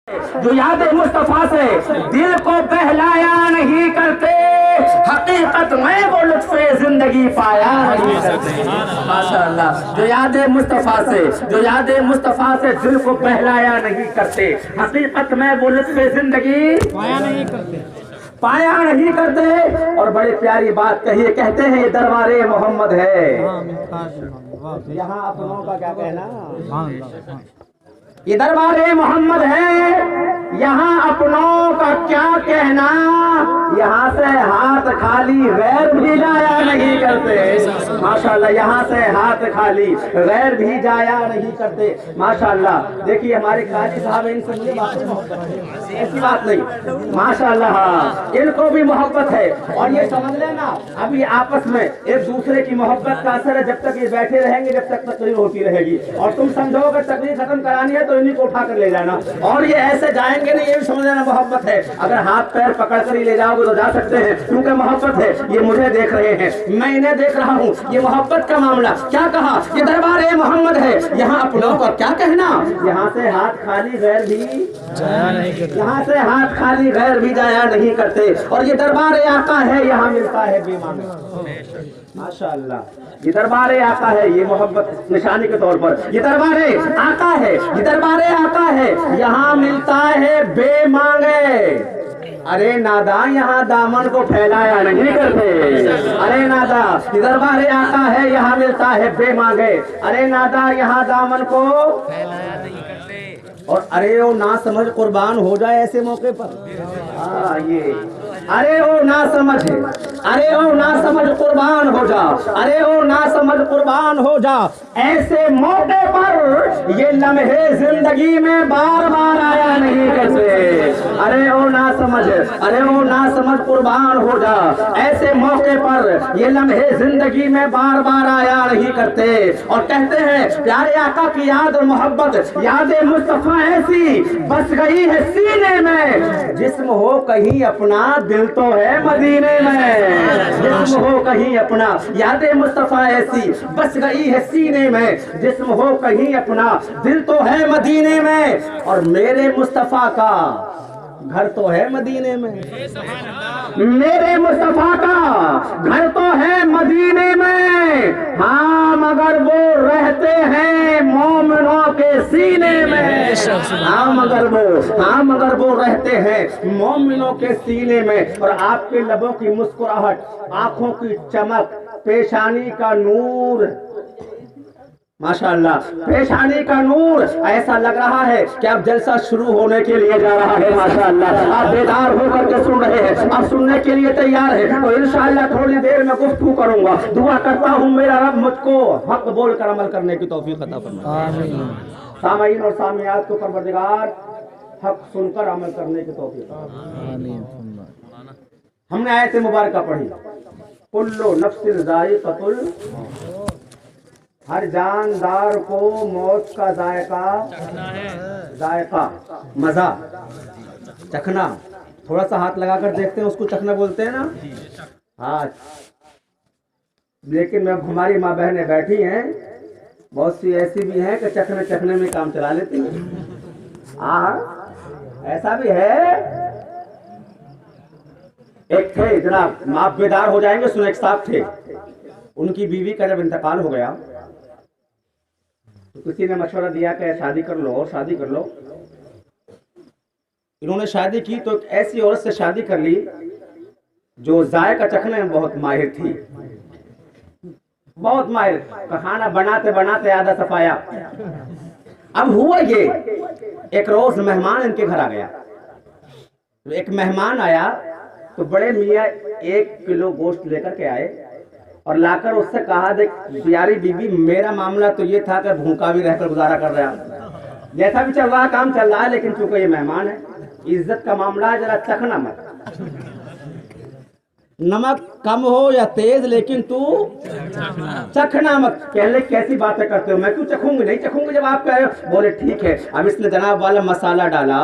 جو یاد مصطفیٰ سے دل کو بہلایا نہیں کرتے، حقیقت میں وہ لطف زندگی پایا نہیں کرتے۔ ماشاءاللہ، جو یاد مصطفیٰ سے دل کو بہلایا نہیں کرتے، حقیقت میں وہ لطف زندگی پایا نہیں کرتے۔ اور بڑی پیاری بات کہیے، کہتے ہیں یہ دربار محمد ہے، یہاں اپنوں کا کیا کہنا، یہ دربار محمد ہے، یہاں اپنوں کا کیا کہنا، یہاں سے ہاتھ خالی غیر بھی جایا نہیں کرتے۔ ماشاءاللہ، یہاں سے ہاتھ خالی غیر بھی جایا نہیں کرتے۔ ماشاءاللہ، دیکھیے ہمارے قاضی صاحب، ان سے مجھے محبت ہے، ایسی بات نہیں، ماشاءاللہ ان کو بھی محبت ہے۔ اور یہ سمجھ لینا، ابھی آپس میں ایک دوسرے کی محبت کا اثر ہے، جب تک یہ بیٹھے رہیں گے، جب تک تقریر ہوتی رہے گی، اور تم سمجھو کہ تقریر ختم کرانی ہے تو انہیں کو اٹھا کر لے جانا، اور یہ ایسے جائیں گے نہیں، یہ بھی سمجھ لینا محبت ہے۔ اگر ہاتھ پیر پکڑ کر ہی لے جاؤ گے تو جا سکتے ہیں، کیونکہ محبت ہے۔ یہ مجھے دیکھ رہے ہیں، میں انہیں دیکھ رہا ہوں، یہ محبت کا معاملہ۔ کیا کہا؟ یہ دربار محمد ہے، یہاں اپنوں کا کیا کہنا، یہاں سے ہاتھ خالی غیر بھی جایا نہیں کرتے، یہاں سے ہاتھ خالی غیر بھی جایا نہیں کرتے۔ اور یہ دربار آقا ہے، یہاں ملتا ہے بے معنی۔ ماشاءاللہ، یہ دربار آقا ہے، یہ محبت نشانی کے طور پر، یہ دربار آقا ہے، یہ دربار آقا ہے، یہاں ملتا ہے بے مانگے۔ ارے نادا، یہاں دامن کو پھیلایا نہیں کرتے، ارے نادا، یہ دربار آقا ہے، یہاں ملتا ہے بے مانگے۔ ارے نادا، یہاں دامن کو پھیلایا نہیں کرتے۔ اور ارے او نہ سمجھ قربان ہو جائے ایسے موقع پر، یہ ارے او نہ سمجھ، ارے او نہ سمجھ قربان ہو جا، ارے او نہ سمجھ قربان ہو جا، ایسے موقع پر یہ لمحے زندگی میں بار بار آیا نہیں کرتے۔ ارے او نہ سمجھ، ارے او نہ سمجھ قربان ہو جا، ایسے موقع پر یہ لمحے زندگی میں بار بار آیا نہیں کرتے۔ اور کہتے ہیں پیارے آقا کی یاد اور محبت، یاد مصطفیٰ ایسی بس گئی ہے سینے میں، جسم ہو کہیں اپنا دل تو ہے مدینے میں، جسم ہو کہیں اپنا، یاد مصطفیٰ ایسی بس گئی ہے سینے میں، جسم ہو کہیں اپنا دل تو ہے مدینے میں۔ اور میرے مصطفیٰ کا گھر تو ہے مدینے میں، میرے مصطفیٰ کا گھر تو ہے مدینے میں، ہاں مگر وہ رہتے ہیں مومنوں کے سینے میں، ہاں مگر وہ رہتے ہیں مومنوں کے سینے میں۔ اور آپ کے لبوں کی مسکراہٹ، آنکھوں کی چمک، پیشانی کا نور، ماشاءاللہ پیشانی کا نور، ایسا لگ رہا ہے کہ اب جلسہ شروع ہونے کے لیے جا رہا ہے۔ ماشاءاللہ آپ بیدار ہو کر کے سن رہے ہیں، آپ سننے کے لیے تیار ہیں، تو انشاءاللہ تھوڑی دیر میں گفتگو کروں گا۔ دعا کرتا ہوں میرا رب مجھ کو حق بول کر عمل کرنے کی توفیق عطا فرمائے، آمین۔ سامعین اور سامعات کو پروردگار حق سن کر عمل کرنے کی توفیق آمین۔ ہم نے آیت مبارکہ پڑھی، کل نفس ذائقۃ الموت، ہر جاندار کو موت کا ذائقہ مزہ چکھنا، تھوڑا سا ہاتھ لگا کر دیکھتے ہیں، اس کو چکھنا بولتے ہیں نا، ہاں۔ لیکن میں ہماری ماں بہنیں بیٹھی ہیں، بہت سی ایسی بھی ہیں کہ چکھنے میں کام چلا لیتی ہیں، ہاں ایسا بھی ہے۔ ایک تھے جناب، آپ بیدار ہو جائیں گے، سن، ایک صاحب تھے، ان کی بیوی کا جب انتقال ہو گیا تو کسی نے مشورہ دیا کہ شادی کر لو، شادی کر لو۔ انہوں نے شادی کی تو ایک ایسی عورت سے شادی کر لی جو ذائقہ چکھنے میں بہت ماہر تھی، بہت ماہر، کھانا بناتے بناتے آدھا صفایا۔ اب ہوا یہ، ایک روز مہمان ان کے گھر آ گیا، ایک مہمان آیا تو بڑے میاں 1 کلو گوشت لے کر کے آئے اور لا کر اس سے کہا، دیکھ پیاری بی بی، میرا معاملہ تو یہ تھا کہ بھوکا بھی رہ کر گزارا کر رہا، جیسا بھی چل رہا کام چل رہا ہے، لیکن چونکہ یہ مہمان ہے، عزت کا معاملہ ہے، ذرا چکھنا مت۔ نمک कम हो या तेज, लेकिन तू चखना मत। कहले कैसी बातें करते हो, मैं क्यों चखूंगी, नहीं चखूंगी जब आप कह रहे हो। बोले ठीक है। अब इसने जनाब वाला मसाला डाला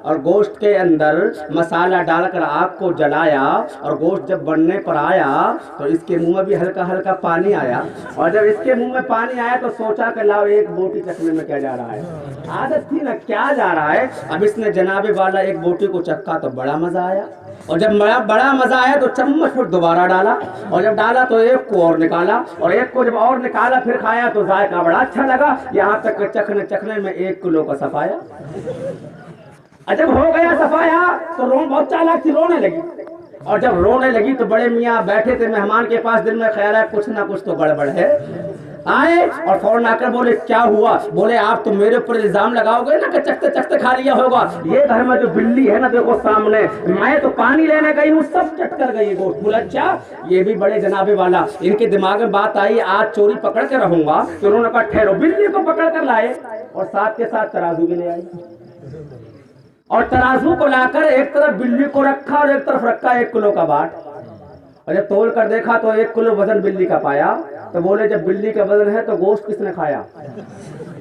और गोश्त के अंदर मसाला डालकर आग को जलाया, और गोश्त जब बनने पर आया तो इसके मुंह में भी हल्का हल्का पानी आया, और जब इसके मुंह में पानी आया तो सोचा कि लाओ एक बोटी चखने में क्या जा रहा है, आदत थी ना, क्या जा रहा है। अब इसने जनाबे वाला एक बोटी को चखा तो बड़ा मजा आया, और जब बड़ा मजा आया तो चम्मच फिर दोबारा डाला, और जब डाला तो एक को और निकाला, और एक को जब और निकाला फिर खाया तो जायका बड़ा अच्छा लगा, यहाँ तक चखने में 1 किलो का सफाया। जब हो गया सफाया तो बहुत चालाक थी, रोने लगी, और जब रोने लगी तो बड़े मियाँ बैठे थे मेहमान के पास, दिल में ख्याल है कुछ ना कुछ तो गड़बड़ है। आए और फौरन आकर बोले क्या हुआ। बोले आप तो मेरे ऊपर इल्जाम लगाओगे ना कि चखते चखते खा लिया होगा। ये घर में जो बिल्ली है ना, देखो सामने, मैं तो पानी लेने गई हूँ, सब चट कर गई गोश्त। बोला अच्छा, ये भी बड़े जनाबे वाला। इनके दिमाग में बात आई आज चोरी पकड़ के रहूंगा, तो उन्होंने कहा ठहरो, बिल्ली को पकड़ कर लाए, और साथ के साथ तराजू भी ले आई, और तराजू को लाकर एक तरफ बिल्ली को रखा और एक तरफ रखा 1 किलो का बाट, और जब तोल कर देखा तो 1 किलो वजन बिल्ली का पाया। तो बोले जब बिल्ली का वजन है तो गोश्त किसने खाया,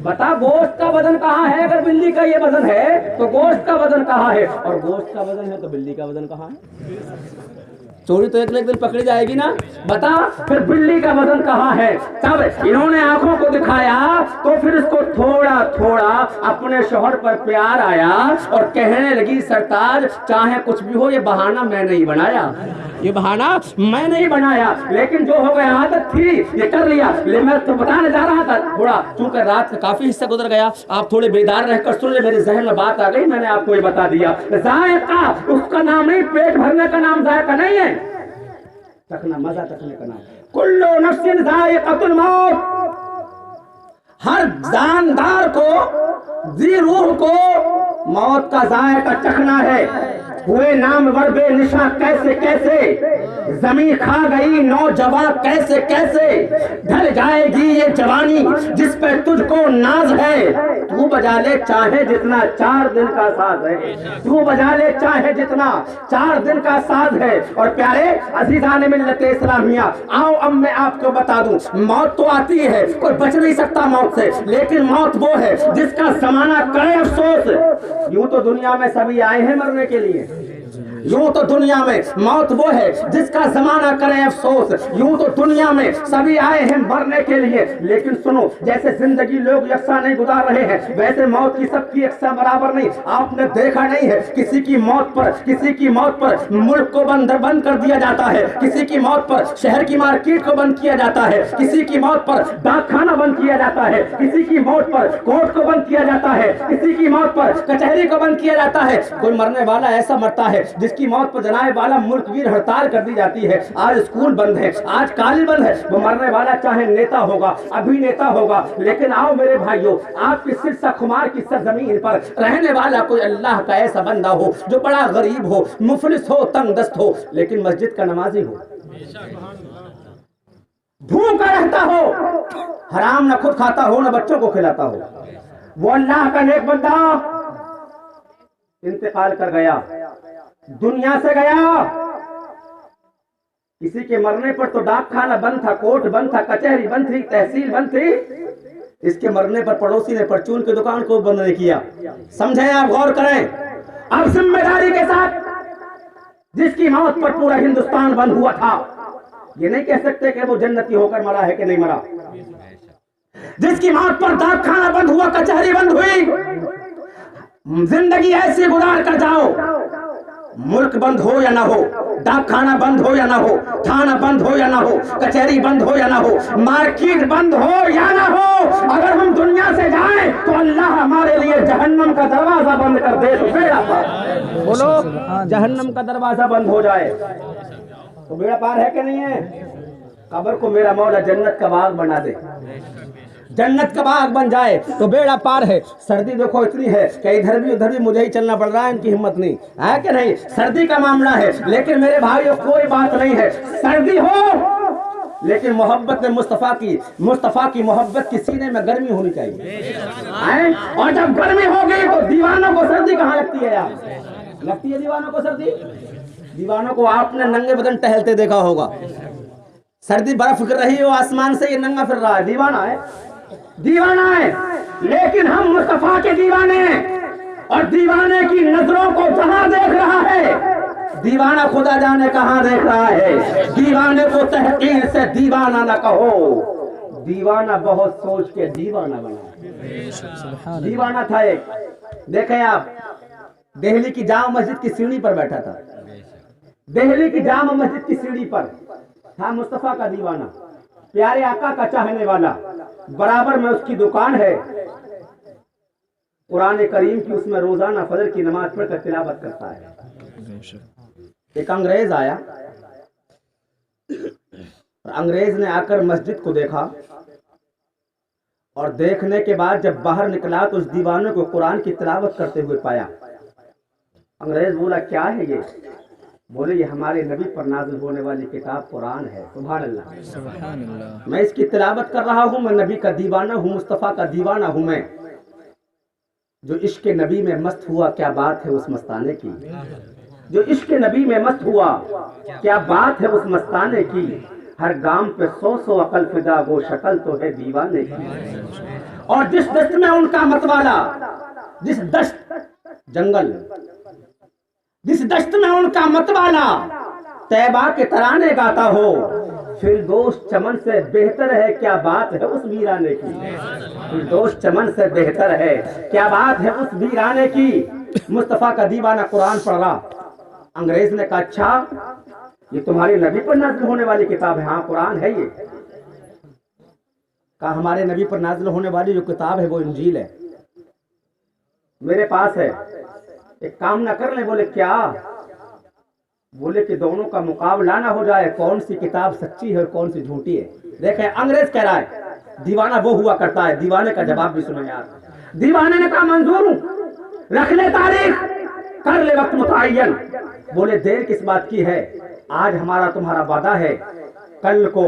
बता गोश्त का वजन कहाँ है। अगर बिल्ली का ये वजन है तो गोश्त का वजन कहाँ है, और गोश्त का वजन है तो बिल्ली का वजन कहाँ है। चोरी तो एक दिन पकड़ी जाएगी ना, बता फिर बिल्ली का वजन कहाँ है। तब इन्होंने आंखों को दिखाया तो फिर इसको थोड़ा थोड़ा अपने शौहर पर प्यार आया, और कहने लगी सरताज चाहे कुछ भी हो, ये बहाना मैं नहीं बनाया, ये बहाना मैं नहीं बनाया, लेकिन जो हो गया आदत थी ये कर लिया। ले मैं तो बताने जा रहा था थोड़ा, चूंकि रात का काफी हिस्सा गुजर गया, आप थोड़े बेदार रहकर सुन ले, मेरे जहन में बात आ गई, मैंने आपको ये बता दिया। जायका उसका नाम नहीं, पेट भरने का नाम जायका नहीं है, चखना, मजा चखने का नाम। कुल्लू नफ्सिन जायकातुल मौत, हर जानदार को, जी रूह को मौत का जायका चखना है। हुए नामवर बेनिशा कैसे कैसे, जमीन खा गई नौजवान कैसे कैसे, ढल जाएगी ये जवानी जिस पे तुझको नाज है। तू बजा ले चाहे जितना 4 दिन का साज है, तू बजा ले चाहे जितना 4 दिन का साज है। और प्यारे अजीजान मिल्लत इस्लामिया, आओ अब मैं आपको बता दूं, मौत तो आती है, कोई बच नहीं सकता मौत से, लेकिन मौत वो है जिसका जमाना करे अफसोस। यूं तो दुनिया में सभी आए हैं मरने के लिए, यूं तो दुनिया में मौत वो है जिसका जमाना करे अफसोस, यूं तो दुनिया में सभी आए हैं मरने के लिए, लेकिन सुनो जैसे जिंदगी लोग यकसा नहीं गुजार रहे हैं, वैसे मौत की सबकी यकसा बराबर नहीं। आपने देखा नहीं है किसी की मौत पर मुल्क को बंद कर दिया जाता है, किसी की मौत पर शहर की मार्केट को बंद किया जाता है, किसी की मौत पर डाकखाना बंद किया जाता है, किसी की मौत पर कोर्ट को बंद किया जाता है, किसी की मौत पर कचहरी को बंद किया जाता है। कोई मरने वाला ऐसा मरता है जिसकी मौत पर जनाए वाला मुल्कवीर हड़ताल कर दी जाती है, आज स्कूल बंद है, आज कॉलेज बंद है। वो मरने वाला चाहे नेता होगा, अभिनेता होगा, लेकिन आओ मेरे भाइयों, आपकी सिरसा खुमार की सरजमीन पर रहने वाला कोई अल्लाह का ऐसा बंदा हो जो बड़ा गरीब हो, मुफलिस हो, तंगदस्त हो, लेकिन मस्जिद का नमाजी हो, भूखा रहता हो, हराम न खुद खाता हो न बच्चों को खिलाता हो, वो अल्लाह का नेक बंदा इंतकाल कर गया, दुनिया से गया। किसी के मरने पर तो डाकखाना बंद था, कोर्ट बंद था, कचहरी बंद थी, तहसील बंद थी, इसके मरने पर पड़ोसी ने परचून की दुकान को बंद नहीं किया। समझे आप, गौर करें। अब जिम्मेदारी के साथ जिसकी मौत पर पूरा हिंदुस्तान बंद हुआ था, ये नहीं कह सकते कि वो जन्नती होकर मरा है कि नहीं मरा। जिसकी मौत पर डाकखाना बंद हुआ, कचहरी बंद हुई, जिंदगी ऐसी गुजार कर जाओ, मुल्क बंद हो या ना हो, डाकखाना बंद हो या ना हो, थाना बंद हो या ना हो, कचहरी बंद हो या ना हो, मार्केट बंद हो या ना हो, अगर हम दुनिया से जाएं तो अल्लाह हमारे लिए जहन्नम का दरवाजा बंद कर दे तो बेड़ा पार। बोलो, जहन्नम का दरवाजा बंद हो जाए तो बेड़ा पार है कि नहीं है। कब्र को मेरा मौला जन्नत का बाग बना दे, जन्नत का बाग बन जाए तो बेड़ा पार है। सर्दी देखो इतनी है कि इधर भी उधर भी मुझे ही चलना पड़ रहा है, इनकी हिम्मत नहीं है कि नहीं। सर्दी का मामला है, लेकिन मेरे भाइयों कोई बात नहीं है, सर्दी हो लेकिन मोहब्बत में मुस्तफा की मोहब्बत की सीने में गर्मी होनी चाहिए। और जब गर्मी हो गई तो दीवानों को सर्दी कहाँ लगती है यार, लगती है दीवानों को सर्दी। दीवानों को आपने नंगे बदन टहलते देखा होगा, सर्दी बर्फ गिर रही हो आसमान से, ये नंगा फिर रहा है, दीवाना है, दीवाना है। लेकिन हम मुस्तफा के दीवाने हैं, और दीवाने की नजरों को जहां देख रहा है, दीवाना खुदा जाने कहां देख रहा है। दीवाने को तहकीर से दीवाना ना कहो, दीवाना बहुत सोच के दीवाना बना। दीवाना था एक, देखें आप, दिल्ली की जामा मस्जिद की सीढ़ी पर बैठा था, दिल्ली की जामा मस्जिद की सीढ़ी पर था मुस्तफा का दीवाना, प्यारे आका का चाहने वाला। बराबर में उसकी दुकान है, कुरान करीम की उसमें रोजाना फजर की नमाज पढ़कर तिलावत करता है। एक अंग्रेज आया, और अंग्रेज ने आकर मस्जिद को देखा, और देखने के बाद जब बाहर निकला तो उस दीवाने को कुरान की तिलावत करते हुए पाया। अंग्रेज बोला, क्या है ये? बोले, ये हमारे नबी पर नाज़िल होने वाली किताब कुरान है। सुभान अल्लाह, मैं इसकी तिलावत कर रहा हूँ, मैं नबी का दीवाना हूँ, मुस्तफ़ा का दीवाना हूँ मैं। जो इश्क नबी में मस्त हुआ, क्या बात है उस मस्ताने की। जो इश्क नबी में मस्त हुआ, क्या बात है उस मस्ताने की। हर गाम पे 100 अकल फिदा, वो शक्ल तो है दीवाने की। और जिस दस्त में उनका मतवाला, जिस दस्त जंगल, जिस दस्त में उनका मतवाला तैबा के तराने गाता हो, फिरदौस चमन से बेहतर है, क्या बात है उस वीराने की। फिरदौस चमन से बेहतर है, क्या बात है उस वीराने की। मुस्तफा का दीवाना कुरान पढ़ रहा। अंग्रेज ने कहा, अच्छा ये तुम्हारे नबी पर नाज़िल होने वाली किताब है? हाँ, कुरान है ये। कहा, हमारे नबी पर नाज़िल होने वाली जो किताब है वो इंजील है, मेरे पास है। एक काम ना कर ले। बोले, क्या? बोले कि दोनों का मुकाबला ना हो जाए, कौन सी किताब सच्ची है और कौन सी झूठी है। देखे, अंग्रेज कह रहा है दीवाना वो हुआ करता है। दीवाने का जवाब भी सुनो यार। दीवाने ने कहा, मंजूर हूं, रख ले तारीख, कर ले वक्त मुतय्यन। बोले, देर किस बात की है? आज हमारा तुम्हारा वादा है, कल को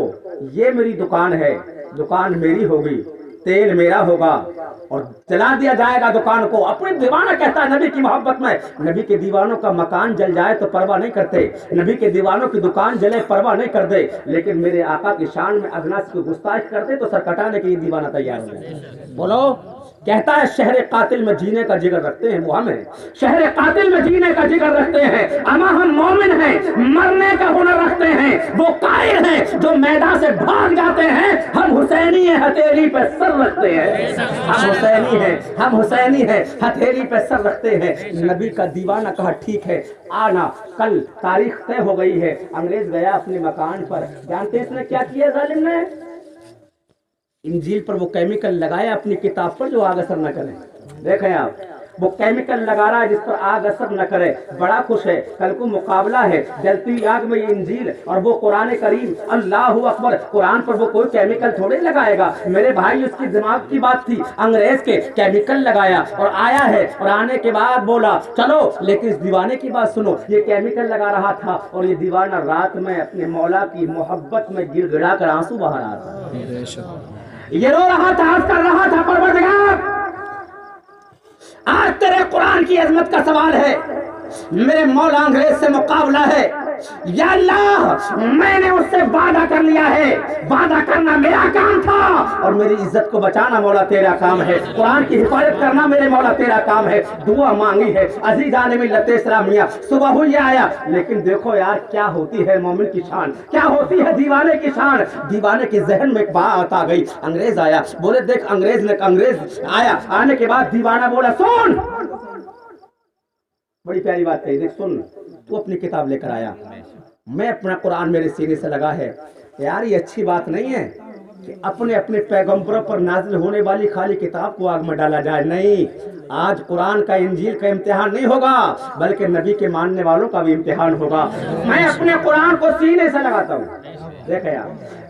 ये मेरी दुकान है, दुकान मेरी होगी, तेल मेरा होगा, और जला दिया जाएगा दुकान को। अपने दीवाना कहता है नबी की मोहब्बत में, नबी के दीवानों का मकान जल जाए तो परवाह नहीं करते, नबी के दीवानों की दुकान जले परवाह नहीं करते, लेकिन मेरे आका की शान में अदना से गुस्ताख करते तो सर कटाने के लिए दीवाना तैयार हो जाए। बोलो, कहता है शहर कातिल में जीने का जिगर रखते हैं वो हमें, शहर कातिल में जीने का जिगर रखते हैं। अमा हम मोमिन हैं, मरने का हुनर रखते हैं। वो कायर हैं जो मैदान से भाग जाते हैं, हम हुसैनी हैं, हथेली पे सर रखते हैं। हम हुसैनी हैं, हम हुसैनी हैं, हथेली पे सर रखते हैं। नबी का दीवाना कहा, ठीक है आना, कल तारीख तय हो गई है। अंग्रेज गया अपने मकान पर। जानते हैं इसने क्या किया जालिम ने? इंजील पर वो केमिकल लगाया अपनी किताब पर जो आग असर न करे। देखें आप, वो केमिकल लगा रहा है जिस पर आग असर न करे। बड़ा खुश है, कल को मुकाबला है, जलती आग में ये इंजील और वो कुरान करीम। अल्लाह अकबर, कुरान पर वो कोई केमिकल थोड़े लगाएगा मेरे भाई। उसकी दिमाग की बात थी, अंग्रेज के केमिकल लगाया और आया है, और आने के बाद बोला चलो। लेकिन इस दीवाने की बात सुनो, ये केमिकल लगा रहा था और ये दीवाना रात में अपने मौला की मोहब्बत में गिड़गिड़ा कर आंसू बहा रहा था। ये रो रहा था, अर्ज कर रहा था, परवरदिगार आज तेरे कुरान की अजमत का सवाल है, मेरे मौला अंग्रेज से मुकाबला है। या अल्लाह, मैंने उससे वादा कर लिया है, वादा करना मेरा काम था, और मेरी इज्जत को बचाना मौला तेरा काम है, कुरान की हिफाजत करना मेरे मौला तेरा काम है। दुआ मांगी है अजीजान मिल्लत इस्लामिया, सुबह हुई आया। लेकिन देखो यार, क्या होती है मोमिन की शान, क्या होती है दीवाने की शान। दीवाने के जहन में एक बात आ गई। अंग्रेज आया, बोले देख, अंग्रेज आया। आने के बाद दीवाना बोला, सुन, बड़ी प्यारी बात है, देख सुन, तू अपनी किताब लेकर आया, मैं अपना कुरान मेरे सीने से लगा है। यार ये अच्छी बात नहीं है कि अपने अपने पैगंबरों पर नाजिल होने वाली खाली किताब को आग में डाला जाए। नहीं, आज कुरान का इंजील का इम्तिहान नहीं होगा, बल्कि नबी के मानने वालों का भी इम्तिहान होगा। मैं अपने कुरान को सीने से लगाता हूँ। देखे यार,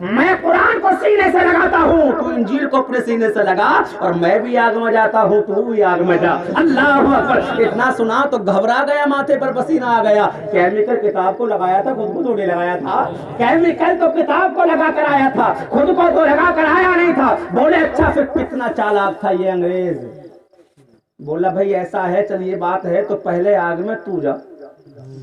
मैं कुरान को सीने से लगाता हूँ, तू इंजील को अपने सीने से लगा, और मैं भी आग में जाता हूँ, तू भी आग में जा। अल्लाह अकबर। इतना सुना तो घबरा गया, माथे पर पसीना आ गया। केमिकल किताब को लगाया था, खुद को थोड़ी लगाया था। केमिकल तो किताब को लगा कर आया था, खुद को तो लगा कर आया नहीं था। बोले अच्छा, फिर कितना चालाक था ये अंग्रेज। बोला भाई ऐसा है, चल ये बात है तो पहले आग में तू जा,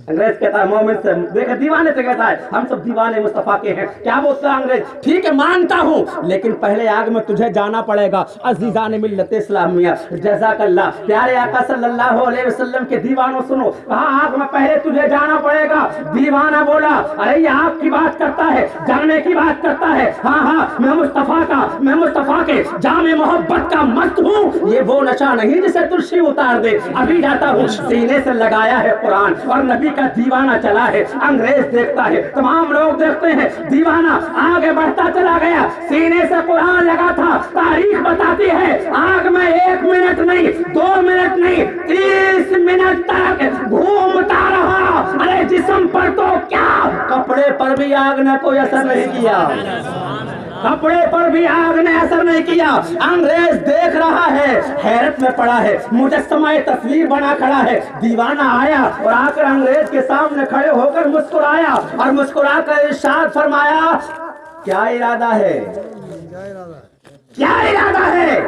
انگریز کہتا ہے مومن سے دیکھے دیوانے سے کہتا ہے ہم سب دیوانے مصطفیٰ کے ہیں. کیا بولتا ہے انگریز؟ ٹھیک ہے مانتا ہوں لیکن پہلے آگ میں تجھے جانا پڑے گا. عزیزان ملت اسلامیہ جزاک اللہ. پیارے آقا صلی اللہ علیہ وسلم کے دیوانوں سنو, کہاں آگ میں پہلے تجھے جانا پڑے گا. دیوانہ بولا ارے یہ آگ کی بات کرتا ہے, جانے کی بات کرتا ہے. ہاں ہاں میں مصطفیٰ کے جامع محبت کا مست ہوں. یہ وہ نشہ نہیں جسے تلسی اتار دے. ابھی جاتا ہوں سینے سے لگایا ہے قرآن اور نبی کا دیوانہ چلا ہے. انگریز دیکھتا ہے, تمام لوگ دیکھتے ہیں, دیوانہ آگے بڑھتا چلا گیا. سینے سے قرآن لگا تھا. تاریخ بتاتی ہے آگ میں 1 منٹ نہیں 2 منٹ نہیں 30 منٹ تک گھومتا رہا. ارے جسم پر تو کیا کپڑے پر بھی آگ نے کوئی اثر نہیں کیا. کپڑے پر بھی آگ نے اثر نہیں کیا. انگریز دیکھ رہا ہے, حیرت میں پڑا ہے, مجسمہ تصویر بنا کھڑا ہے. دیوانہ آیا اور آ کر انگریز کے سامنے کھڑے ہو کر مسکرایا اور مسکرا کر ارشاد فرمایا کیا ارادہ ہے, کیا ارادہ ہے.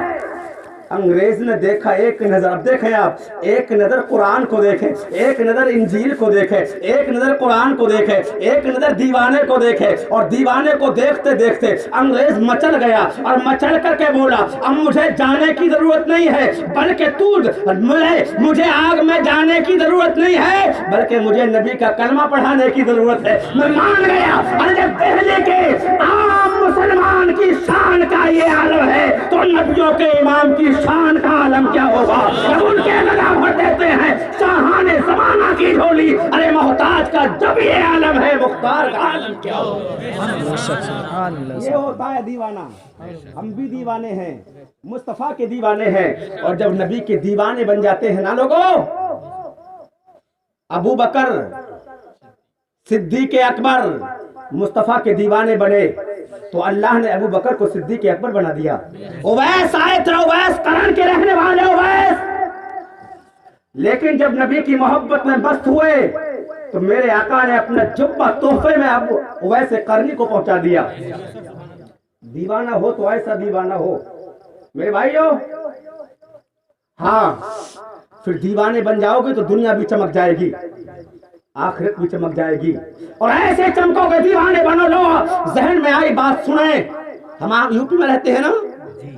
انگریز نے دیکھا ایک نظر. اب دیکھیں آپ, ایک نظر قرآن کو دیکھیں, ایک نظر انجیل کو دیکھیں, ایک نظر قرآن کو دیکھیں, ایک نظر دیوانے کو دیکھیں. اور دیوانے کو دیکھتے دیکھتے انگریز مچل گیا اور مچل کر کے بولا اب مجھے جانے کی ضرورت نہیں ہے بلکہ مجھے آگ میں جانے کی ضرورت نہیں ہے بلکہ مجھے نبی کا کلمہ پڑھانے کی ضرورت ہے. میں مان گیا. اور جب دہلی کے عام مسلمان کی شان کا یہ عالم ہے تو نبیوں کے امام کی شان کا عالم کیا ہوگا. جب ان کے لگا بھر دیتے ہیں شاہانے زمانہ کی جھولی, ارے محتاج کا جب یہ عالم ہے مختار کا عالم کیا ہوگا. یہ ہوتا ہے دیوانہ. ہم بھی دیوانے ہیں, مصطفیٰ کے دیوانے ہیں. اور جب نبی کے دیوانے بن جاتے ہیں نا لوگوں, ابو بکر صدیق اکبر مصطفیٰ کے دیوانے بنے تو اللہ نے ابو بکر کو صدیق اکبر بنا دیا. اویس آئے تھے, اویس کرن کے رہنے والے اویس, لیکن جب نبی کی محبت میں مست ہوئے تو میرے آقا نے اپنا جبہ تحفے میں ابو اویس کرنی کو پہنچا دیا. دیوانہ ہو تو ایسا دیوانہ ہو میرے بھائیو. ہاں پھر دیوانے بن جاؤ گے تو دنیا بھی چمک جائے گی, آخرت بھی چمک جائے گی. اور ایسے چمکو گے دیوانے بنو. لو ذہن میں آئی بات سنیں. ہم یو پی میں رہتے ہیں نا,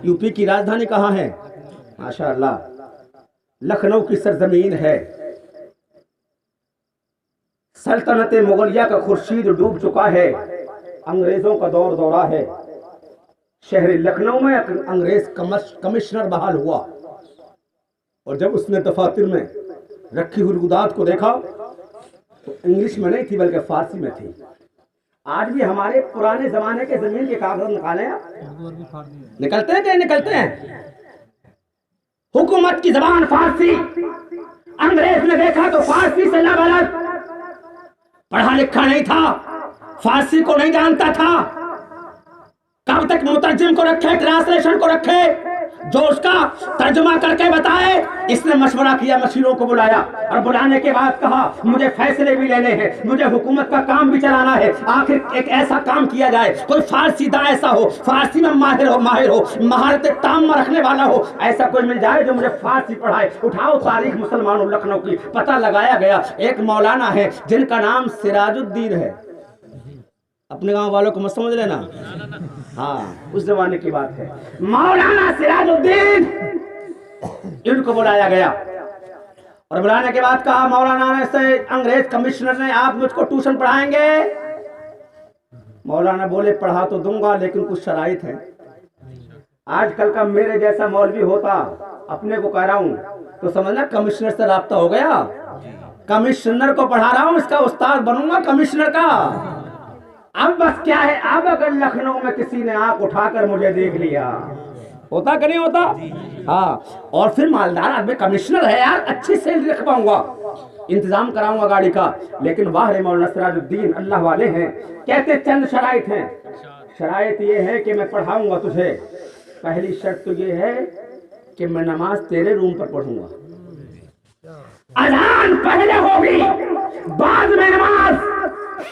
یو پی کی راجدھانی کہاں ہے؟ ماشاءاللہ لکھنؤ کی سرزمین ہے. سلطنت مغلیہ کا خورشید ڈوب چکا ہے, انگریزوں کا دور دورہ ہے. شہر لکھنؤ میں انگریز کمشنر بحال ہوا اور جب اس نے دفاتر میں رکھی ہوئی رودات کو دیکھا تو انگلش میں نہیں تھی بلکہ فارسی میں تھی. آج بھی ہمارے پرانے زمانے کے زمین کے کاغذ نکالیں, نکلتے ہیں کہ نکلتے ہیں. حکومت کی زبان فارسی. انگریز نے دیکھا تو فارسی سے لبلد, پڑھا لکھا نہیں تھا, فارسی کو نہیں جانتا تھا. کب تک مترجم کو رکھے, ٹرانسلیشن کو رکھے جو اس کا ترجمہ کر کے بتائے. اس نے مشورہ کیا, مشیروں کو بلایا اور بلانے کے بعد کہا مجھے فیصلے بھی لینے ہیں, مجھے حکومت کا کام بھی چلانا ہے. آخر ایک ایسا کام کیا جائے, کوئی فارسی داں ایسا ہو, فارسی میں ماہر ہو, مہارت تامہ رکھنے والا ہو, ایسا کوئی مل جائے جو مجھے فارسی پڑھائے. اٹھاؤ تاریخ مسلمانوں لکھنؤ کی, پتہ لگایا گیا. ایک مولانا ہے جن کا نام سراج الدین ہے. اپنے گاؤں والوں کو مت سمجھ لینا, ہاں اس زمانے کی بات ہے. مولانا سراج الدین, ان کو بلایا گیا اور بلانے کے بعد کہا مولانا نے سے انگریز کمشنر نے آپ مجھ کو ٹیوشن پڑھائیں گے. مولانا بولے پڑھا تو دوں گا لیکن کچھ شرائط ہیں. آج کل کا میرے جیسا مولوی ہوتا, اپنے کو کہہ رہا ہوں, تو سمجھنا کمشنر سے رابطہ ہو گیا. کمشنر کو پڑھا رہا ہوں, اس کا استاد بنوں گا کمشنر کا. اب بس کیا ہے, اب اگر لکھنؤ میں کسی نے آنکھ اٹھا کر مجھے دیکھ لیا, ہوتا کہ نہیں ہوتا؟ ہاں. اور پھر مالدار آدمی کمشنر ہے یار, اچھی سیلری رکھ پاؤں گا, انتظام کراؤں گا گاڑی کا. لیکن واہ مولانا سراج الدین اللہ والے ہیں, کہتے چند شرائط ہیں. شرائط یہ ہے کہ میں پڑھاؤں گا تجھے. پہلی شرط تو یہ ہے کہ میں نماز تیرے روم پر پڑھوں گا. اذان پہلے ہوگی, بعد میں نماز,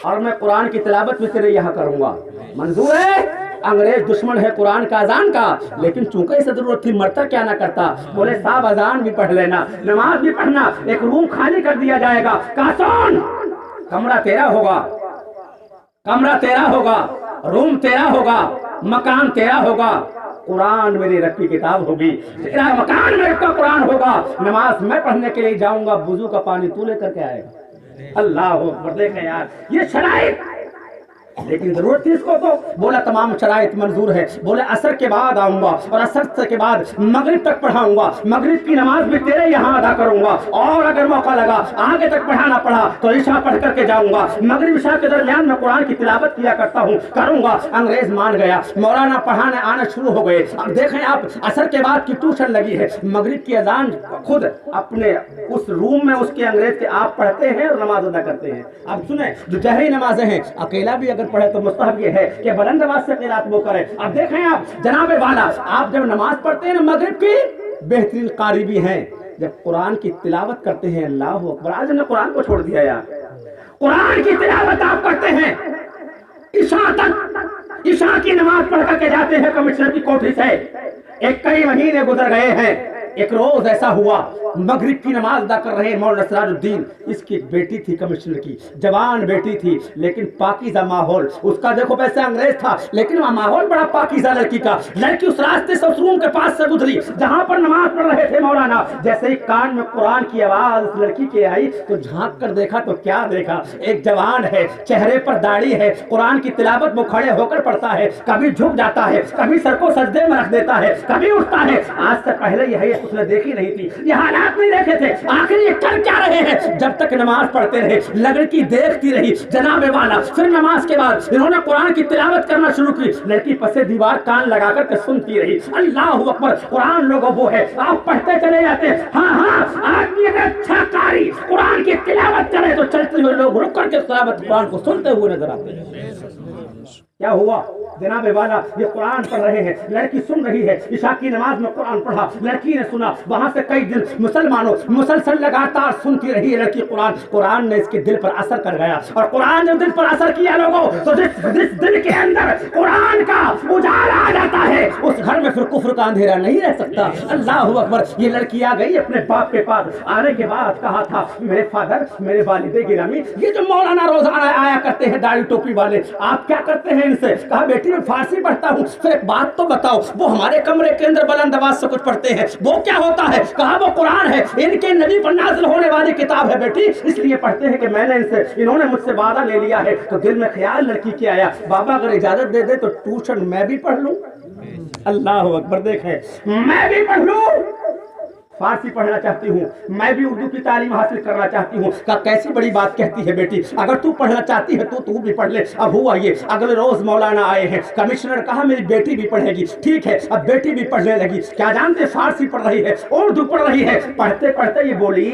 اور میں قرآن کی تلاوت میں تیرے یہاں کروں گا. منظور ہے؟ انگریز دشمن ہے قرآن کا اذان کا، لیکن چونکہ اسے ضرورت تھی مرتا کیا نہ کرتا، بولے صاحب اذان بھی پڑھ لینا، نماز بھی پڑھنا، ایک روم خالی کر دیا جائے گا، کہا سن کمرہ تیرا ہوگا، کمرہ تیرا ہوگا، روم تیرا ہوگا، مکان تیرا ہوگا، قرآن میری رب کی کتاب ہوگی، تیرا مکان میں رب کا قرآن ہوگا، نماز میں پڑھنے کے لیے جاؤں گا، وضو کا پانی تو لے کر کے آئے گا۔ اللہ اکبر، دیکھیں یار یہ شرائط، لیکن ضرورت تھی اس کو، تو بولا تمام شرائط منظور ہے، بولے عصر کے بعد آؤں گا اور عصر کے بعد مغرب تک پڑھاؤں گا، مغرب کی نماز بھی تیرے یہاں ادا کروں گا، اور اگر موقع لگا آگے تک پڑھانا پڑا تو عشاء پڑھ کر کے جاؤں گا، مغرب عشاء کے درمیان میں قرآن کی تلاوت کیا کرتا ہوں، کروں گا۔ انگریز مان گیا، مولانا پڑھانے آنا شروع ہو گئے۔ اب دیکھیں آپ، عصر کے بعد کی ٹیوشن لگی ہے، مغرب کی اذان خود اپنے اس روم میں اس کے انگریز کے آپ پڑھتے ہیں اور نماز ادا کرتے ہیں۔ اب سنیں، جو جہری نمازیں ہیں اکیلا بھی اگر پڑھے تو مستحب یہ ہے کہ بلند آواز سے قرات وہ کرے۔ اب دیکھیں آپ جناب والا، آپ جب نماز پڑھتے ہیں نا مغرب کی، بہترین قاری بھی ہیں، جب قرآن کی تلاوت کرتے ہیں، اللہ اکبر، آج ہم نے قرآن کو چھوڑ دیا یار، قرآن کی تلاوت آپ کرتے ہیں عشاء تک، عشاء کی نماز پڑھ کر کے جاتے ہیں کمشنر کی کوٹھی سے، ایک کئی مہینے گزر گئے ہیں، ایک روز ایسا ہوا مغرب کی نماز ادا کر رہے ہیں مولانا سراج الدین، اس کی ایک بیٹی تھی کمشنر کی، جوان بیٹی تھی لیکن پاکیزہ ماحول اس کا، دیکھو ویسے انگریز تھا لیکن وہاں ماحول بڑا پاکیزہ لڑکی کا، لڑکی اس راستے سے اس روم کے پاس سے گزری جہاں پر نماز پڑھ رہے تھے مولانا، جیسے ہی کان میں قرآن کی آواز اس لڑکی کے آئی تو جھانک کر دیکھا تو کیا دیکھا، ایک جوان ہے، چہرے پر داڑھی ہے، قرآن کی تلاوت وہ کھڑے ہو کر پڑھتا ہے، کبھی جھک جاتا ہے، کبھی سر کو سجدے میں رکھ دیتا ہے، کبھی اٹھتا ہے، آج سے پہلے یہ حیثیت اس نے دیکھی نہیں تھی، یہ حالات نہیں دیکھے تھے، آخر یہ کر کیا رہے ہیں؟ جب تک نماز پڑھتے رہے لڑکی دیکھتی رہی جناب والا، پھر نماز کے بعد انہوں نے قرآن کی تلاوت کرنا شروع کی، لڑکی پسے دیوار کان لگا کر کے سنتی رہی، اللہ اکبر، قرآن لوگوں وہ ہے، آپ پڑھتے چلے جاتے، ہاں آدمی اگر اچھا قاری قرآن کی تلاوت کرے تو چلتے ہوئے لوگ رک کر کے تلاوت قرآن کو سنتے ہوئے نظر آتے ہیں۔ کیا ہوا جناب والا، یہ قرآن پڑھ رہے ہیں، لڑکی سن رہی ہے، عشاء کی نماز میں قرآن پڑھا، لڑکی نے سنا، وہاں سے کئی دن مسلمانوں مسلسل لگاتار سنتی رہی ہے لڑکی قرآن، قرآن نے اس کے دل پر اثر کر گیا، اور قرآن جب دل پر اثر کیا لوگوں تو جس دل کے اندر قرآن کا اجالا آ جاتا ہے اس گھر میں پھر کفر کا اندھیرا نہیں رہ سکتا۔ اللہ اکبر، یہ لڑکی آ گئی اپنے باپ کے پاس، آنے کے بعد کہا تھا میرے فادر، میرے والد گرامی، یہ جو مولانا روزانہ آیا کرتے ہیں داڑھی ٹوپی والے، آپ کیا کرتے ہیں ان سے؟ کہا بیٹی میں فارسی پڑھتا ہوں، پھر ایک بات تو بتاؤ، وہ ہمارے کمرے کے اندر بلند آواز سے کچھ پڑھتے ہیں، وہ کیا ہوتا ہے؟ کہا وہ قرآن ہے، ان کے نبی پر نازل ہونے والی کتاب ہے بیٹی، اس لیے پڑھتے ہیں کہ میں نے انہوں نے مجھ سے وعدہ لے لیا ہے۔ تو دل میں خیال لڑکی کے آیا، بابا اگر اجازت دے دے تو ٹیوشن میں بھی پڑھ لوں۔ اللہ اکبر، دیکھیں میں بھی پڑھ لوں، فارسی پڑھنا چاہتی ہوں، میں بھی اردو کی تعلیم حاصل کرنا چاہتی ہوں۔ کہا کیسی بڑی بات کہتی ہے بیٹی، اگر تو پڑھنا چاہتی ہے تو بھی پڑھ لے۔ اب ہوا یہ، اگلے روز مولانا آئے ہیں، کمشنر کہا میری بیٹی بھی پڑھے گی، ٹھیک ہے، اب بیٹی بھی پڑھنے لگی، کیا جانتے فارسی پڑھ رہی ہے، اردو پڑھ رہی ہے، پڑھتے پڑھتے یہ بولی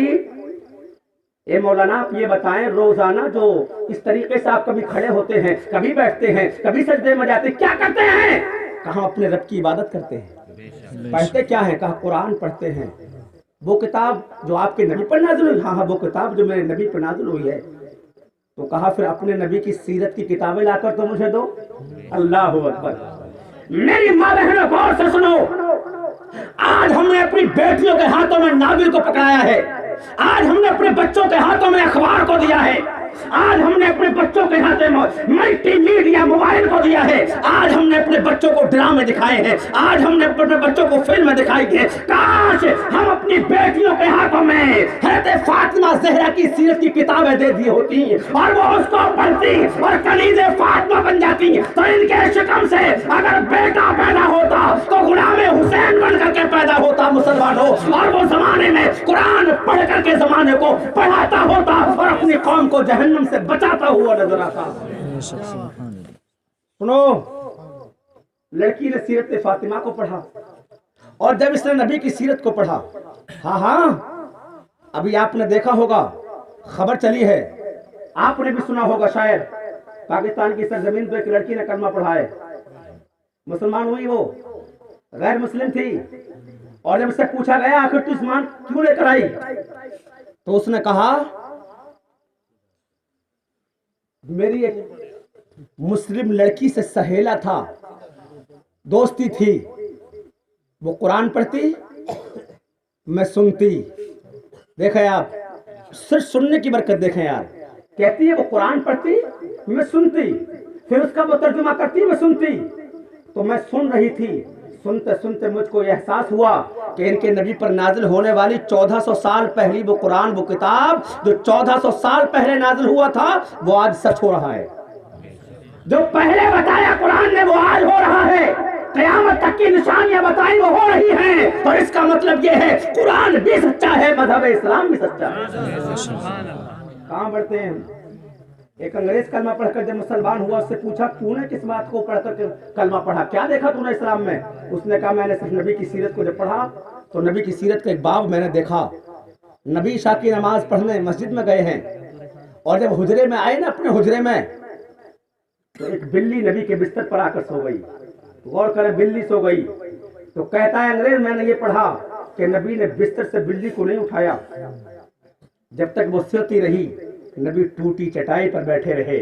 اے مولانا آپ یہ بتائیں روزانہ جو اس طریقے سے آپ کبھی کھڑے ہوتے ہیں، کبھی بیٹھتے ہیں، کبھی سجدے میں جاتے، کیا کرتے ہیں؟ کہا اپنے رب کی عبادت کرتے ہیں۔ پڑھتے کیا ہیں؟ کہا قرآن پڑھتے ہیں، وہ کتاب جو آپ کے نبی پر نازل ہوئی، ہاں وہ کتاب جو میرے نبی پر نازل ہوئی ہے۔ تو کہا پھر اپنے نبی کی سیرت کی کتابیں لا کر تو مجھے دو۔ اللہ اکبر، میری ماں بہنوں غور سے سنو، آج ہم نے اپنی بیٹیوں کے ہاتھوں میں ناول کو پکڑایا ہے، آج ہم نے اپنے بچوں کے ہاتھوں میں اخبار کو دیا ہے، آج ہم نے اپنے بچوں کے ہاتھوں میں ملٹی میڈیا موبائل کو دیا ہے، آج ہم نے اپنے بچوں کو ڈرامے دکھائے ہیں، آج ہم نے اپنے بچوں کو فلمیں دکھائی ہیں۔ کاش ہم اپنی بیٹیوں کے ہاتھوں میں حضرت فاطمہ زہرا کی سیرت کی کتابیں دے دی ہوتی اور وہ اس کو پڑھتی اور کنیز فاطمہ بن جاتی، تو ان کے شکم سے اگر بیٹا پیدا ہوتا تو غلام حسین بن کر کے پیدا ہوتا مسلمانوں، اور وہ زمانے میں قرآن پڑھ کر کے زمانے کو پڑھاتا ہوتا اور اپنی قوم کو جہنم سے بچاتا ہوا نظر آتا۔ سنو، لڑکی نے سیرت فاطمہ کو پڑھا، اور جب اس نے نبی کی سیرت کو پڑھا، ہاں ابھی آپ نے دیکھا ہوگا، خبر چلی ہے، آپ نے بھی سنا ہوگا شاید، پاکستان کی سرزمین پہ ایک لڑکی نے کلمہ پڑھا ہے، مسلمان ہوئی، وہ غیر مسلم تھی، اور جب اس سے پوچھا گیا آخر تو ایمان کیوں لے کر آئی، تو اس نے کہا میری ایک مسلم لڑکی سے سہیلا تھا، दोस्ती थी। वो कुरान पढ़ती, मैं सुनती। देखें आप, सिर्फ सुनने की बरकत देखें यार। कहती है वो कुरान पढ़ती, मैं सुनती, फिर उसका वो तर्जुमा करती, मैं सुनती। तो मैं सुन रही थी, सुनते सुनते मुझको एहसास हुआ कि इनके नबी पर नाजिल होने वाली 1400 साल पहली वो कुरान, वो किताब जो 1400 साल पहले नाजिल हुआ था, वो आज सच हो रहा है। जो पहले बताया कुरान ने वो आज हो रहा है। क़यामत तक की निशानियां बताई वो हो रही हैं। तो इसका मतलब ये है कुरान भी सच्चा है, मजहब इस्लाम भी सच्चा है। कहाँ बढ़ते हैं? एक अंग्रेज कलमा पढ़कर जब मुसलमान हुआ, उससे पूछा तूने किस बात को पढ़कर कलमा पढ़ा, क्या देखा तूने इस्लाम में? उसने कहा मैंने सिर्फ नबी की सीरत को जब पढ़ा तो नबी की सीरत का एक बाब मैंने देखा। नबी इशा की नमाज पढ़ने मस्जिद में गए हैं और जब हुजरे में आए ना, अपने हुजरे में, तो एक बिल्ली नबी के बिस्तर पर आकर सो गई। गौर करें, बिल्ली सो गई। तो कहता है अंग्रेज मैंने ये पढ़ा कि नबी ने बिस्तर से बिल्ली को नहीं उठाया, जब तक वो सोती रही नबी टूटी चटाई पर बैठे रहे।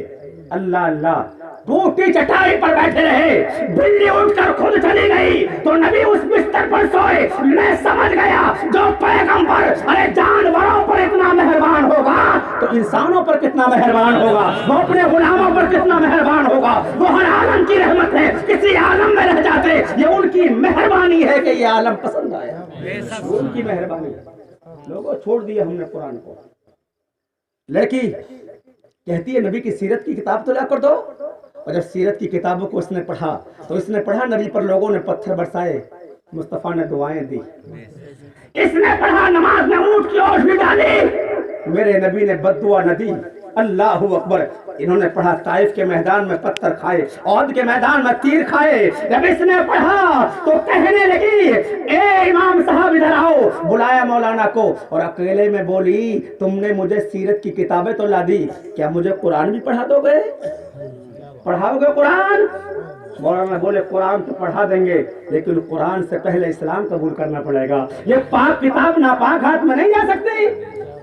अल्लाह अल्लाह, टूटी चटाई पर बैठे रहे। बिल्ली उठकर खुद चली गई तो नबी उस बिस्तर पर सोए। मैं समझ गया जो पैगंबर अरे जानवरों पर इतना मेहरबान होगा तो इंसानों पर कितना मेहरबान होगा, वो अपने गुलामों पर कितना मेहरबान होगा। वो हर आलम की रहमत है, किसी आलम में रह जाते ये उनकी मेहरबानी है कि ये आलम पसंद आया, उनकी मेहरबानी है। लोगों छोड़ दिया हमने कुरान को। लड़की कहती है नबी की सीरत की किताब तो ला कर दो। और जब सीरत की किताबों को उसने पढ़ा तो इसने पढ़ा नबी पर लोगों ने पत्थर बरसाए, मुस्तफा ने दुआएं दी। इसने पढ़ा नमाज में ऊंट की ओट भी डाली, मेरे नबी ने बद्दुआ न दी। अल्लाहू अकबर। इन्होंने पढ़ा ताइफ के मैदान में पत्थर खाए, औद के मैदान में तीर खाए। जब इसने पढ़ा तो कहने लगी ए इमाम साहब इधर आओ। बुलाया मौलाना को और अकेले में बोली तुमने मुझे सीरत की किताबें तो ला दी, क्या मुझे कुरान भी पढ़ा दोगे? पढ़ाओगे कुरान? मौलाना बोले कुरान तो पढ़ा देंगे लेकिन कुरान से पहले इस्लाम कबूल करना पड़ेगा। ये पाक किताब नापाक हाथ में नहीं जा सकती।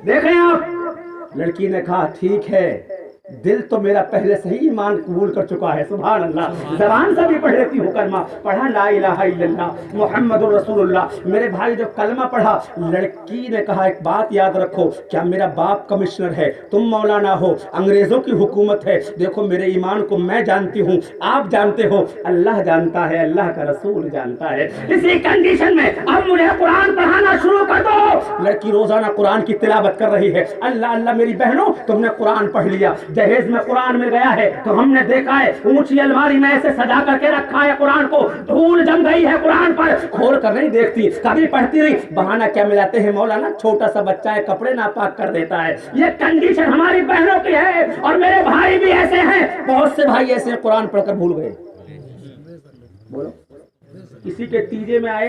देखें आप, लड़की ने कहा ठीक है, दिल तो मेरा पहले से ही ईमान कबूल कर चुका है। सुभान अल्लाह, ज़बान से भी पढ़ लेती हूँ कलमा। पढ़ा ला इलाहा इल्लल्लाह मुहम्मदुर रसूलुल्लाह। मेरे भाई जो कलमा पढ़ा, लड़की ने कहा एक बात याद रखो, क्या मेरा बाप कमिश्नर है, तुम मौलाना हो, अंग्रेजों की हुकूमत है, देखो मेरे ईमान को मैं जानती हूँ, आप जानते हो, अल्लाह जानता है, अल्लाह का रसूल जानता है। इसी कंडीशन में अब मुझे कुरान पढ़ाना शुरू कर दो। लड़की रोजाना कुरान की तिलावत कर रही है। अल्लाह अल्लाह मेरी बहनों, तुमने कुरान पढ़ लिया, दहेज में कुरान मिल गया है तो हमने देखा है ऊंची अलमारी में ऐसे सजा करके रखा है कुरान को, धूल जम गई है कुरान पर, खोल कर नहीं देखती, कभी पढ़ती नहीं। बहाना क्या मिलाते हैं मौलाना, छोटा सा बच्चा है कपड़े नापाक कर देता है। ये कंडीशन हमारी बहनों की है और मेरे भाई भी ऐसे हैं, बहुत से भाई ऐसे कुरान पढ़कर भूल गए। बोलो, किसी के तीजे में आए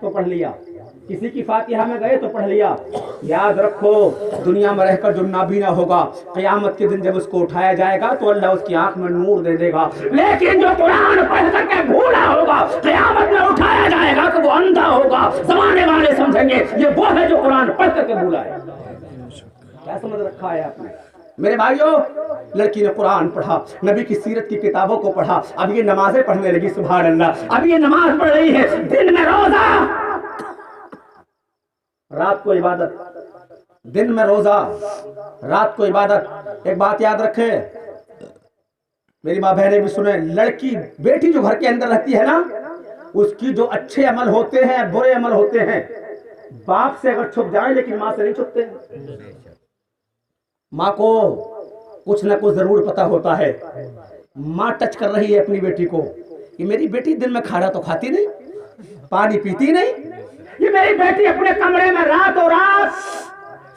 तो पढ़ लिया, किसी की फातिहा में गए तो पढ़ लिया। याद रखो दुनिया में रहकर जो नाबीना होगा, क़यामत के दिन जब उसको उठाया जाएगा तो अल्लाह उसकी आंख में नूर दे देगा। लेकिन जो कुरान पढ़ करके भूला होगा, क़यामत में उठाया जाएगा तो वो अंधा होगा। ज़माने वाले समझेंगे ये वो है जो कुरान पढ़ करके भूला है। क्या समझ रखा है आपने? मेरे भाइयों, लड़की ने कुरान पढ़ा, नबी की सीरत की किताबों को पढ़ा, अब ये नमाजें पढ़ने लगी। सुभान अल्लाह, अब ये नमाज पढ़ रही है, दिन में रोजा, रात को इबादत, दिन में रोजा, रात को इबादत। एक बात याद रखे, मेरी माँ बहनें भी सुने, लड़की बेटी जो घर के अंदर रहती है ना, उसकी जो अच्छे अमल होते हैं, बुरे अमल होते हैं, बाप से अगर छुप जाए लेकिन माँ से नहीं छुपते। माँ को कुछ ना कुछ जरूर पता होता है। माँ टच कर रही है अपनी बेटी को, ये मेरी बेटी दिन में खाना तो खाती नहीं, पानी पीती नहीं, ये मेरी बेटी अपने कमरे में रातों रात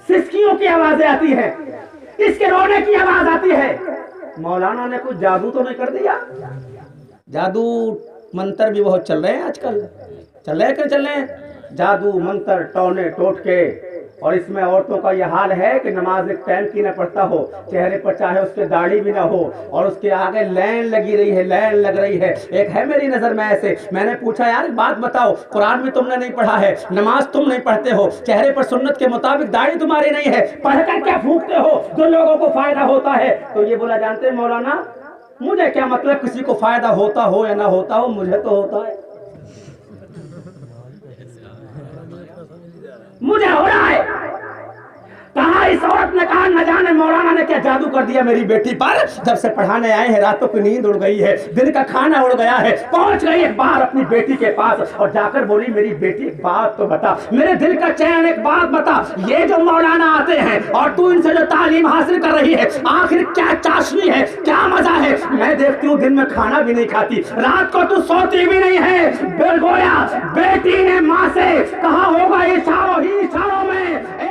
सिसकियों की आवाजें आती है, इसके रोने की आवाज आती है। मौलाना ने कुछ जादू तो नहीं कर दिया? जादू मंत्र भी बहुत चल रहे हैं आजकल, चल रहे चल रहे हैं जादू मंत्र टोने टोटके। और इसमें औरतों का यह हाल है कि नमाज एक टाइम की न पढ़ता हो, चेहरे पर चाहे उसके दाढ़ी भी ना हो और उसके आगे लाइन लगी रही है, लाइन लग रही है। एक है मेरी नजर में ऐसे, मैंने पूछा यार एक बात बताओ, कुरान में तुमने नहीं पढ़ा है, नमाज तुम नहीं पढ़ते हो, चेहरे पर सुन्नत के मुताबिक दाढ़ी तुम्हारी नहीं है, पढ़कर क्या फूंकते हो जो लोगों को फायदा होता है? तो ये बोला जानते हैं मौलाना, मुझे क्या मतलब किसी को फायदा होता हो या ना होता हो, मुझे तो होता है, मुझे हो रहा है। कहा इस औरत ने कहा न जाने मौलाना ने क्या जादू कर दिया मेरी बेटी पर। जब से पढ़ाने आए हैं रातों की नींद उड़ गई है, दिन का खाना उड़ गया है। पहुंच गई एक बार अपनी बेटी के पास और जाकर बोली मेरी बेटी एक बात तो बता, मेरे दिल का चैन एक बात बता, ये जो मौलाना आते हैं और तू इनसे जो तालीम हासिल कर रही है आखिर क्या चाशनी है, क्या मजा है? मैं देखती हूँ दिन में खाना भी नहीं खाती, रात को तू सोती भी नहीं है। गोया बेटी ने माँ से कहा होगा इशारों ही इशारों में